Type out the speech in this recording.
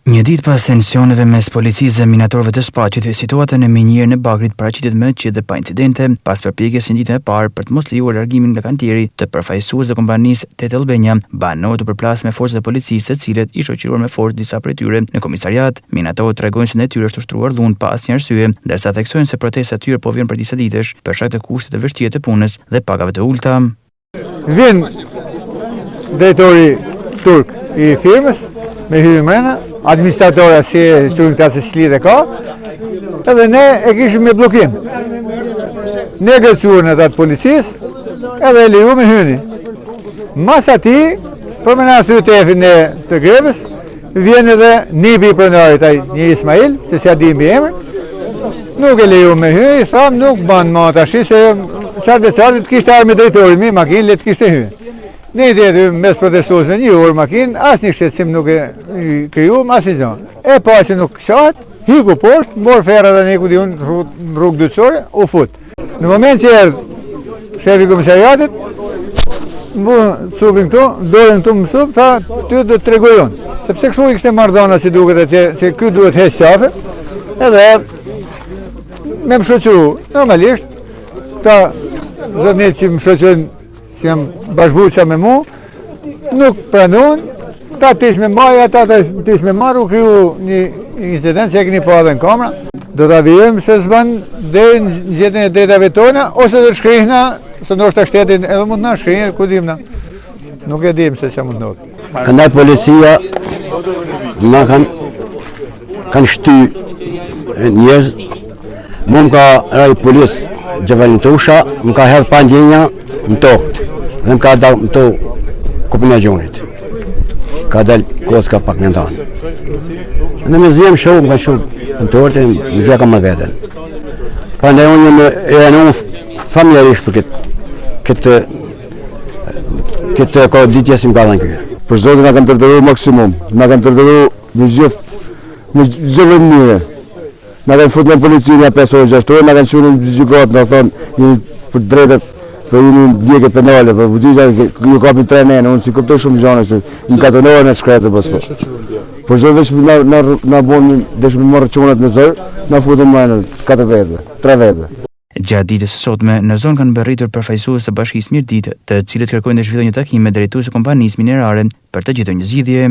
Një ditë pas tensioneve mes policisë dhe minatorëve të Spaqit, situata në minjerë në Bagrit paraqitet më qetë dhe pa incidente, pas përpjekjes në ditën e parë për të mos lejuar largimin nga kantieri të përfaqësues të kompanisë Tet Albania, banohet të përplasë me forcat e policisë, të cilët i shoqëruar me forcë disa prej tyre në komisariat. Minatorët tregojnë se detyra është ushtruar dhunë pa asnjë arsye, ndërsa theksojnë se protesta e tyre po vjen për disa ditësh për shkak të kushteve të vështira të punës dhe pagave të ulta. Vjen drejtori turk i firmës me hyrje mrena, administratora si qërin këta se shli dhe ka, edhe ne e kishëm me blokim. Ne gëcuar në atë policis, edhe e leju me hyni. Mas ati, për me nasu tefin të grevës, vjen edhe nipi i pronarit, një Ismail, se si adim bi emër, nuk e leju me hyni, tham nuk banë ma të ashi, se qartë dhe qartë të kishtë arme drejtori mi, makin le të kishtë hyni. Ne i tjetë mes protestuesve një orë makinë, asë një shqetësim nuk e kriju, asë një zonë. E pa që nuk shatë, hiku poshtë, morë ferra dhe një këtë unë rrugë dytësore, u futë. Në moment që erdhë shefi komisariatit, më supin këtu, dorën këtu më supë, tha, ty do të tregoj unë. Sepse kështu i kështë e mardona që duket e që kjo duhet hesë qafe, edhe me më shoqëru. Normalisht, ta zënit që më shoqërën, që jam bashkëvuqa me mu, nuk pranon, ta tish me maj, ata tish me marru, kriju një incident që e këni pa dhe në kamera. Do të avijem se zban dhe në gjetën e drejtave tona, ose dhe shkrihna, se nështë të shtetin edhe mund në shkrihna, ku dimna. Nuk e dim se që mund në. Këndaj policia në kanë shty njëz, mu më ka raj polis Gjevalin Tusha, më ka hedhë pa ndjenja në tokët. Dhe më ka dalë më të kupin e gjonit. Ka dalë koska pak në ndonë. Në me zjem shumë, më ka shumë në torte, më zja ka më vetën. Pa ndaj unë jemi e në unë familjarisht për këtë koditje si më ka dhe në kjo. Për zotë nga kanë tërderu maksimum, nga kanë tërderu në gjithë dhe njëre. Nga kanë fut në policinë a 5 orë 6 orë, nga kanë shumë në gjykatë, nga thonë për drejtet, për një djeke penale, për vëgjyja ju kapin 3 nene, unë si kuptoj shumë gjane që në katonorë në shkretë për s'po. Për zotë veç në bonë, dhe shme marrë qonët në zërë, në futën më në 4 vete, 3 vete. Gjatë ditës së sotme, në zonë kanë bërritur përfaqësues të bashkisë Mirditë, të cilët kërkojnë të zhvillojnë një takim me drejtues të kompanisë minerare për të gjetur një zgjidhje.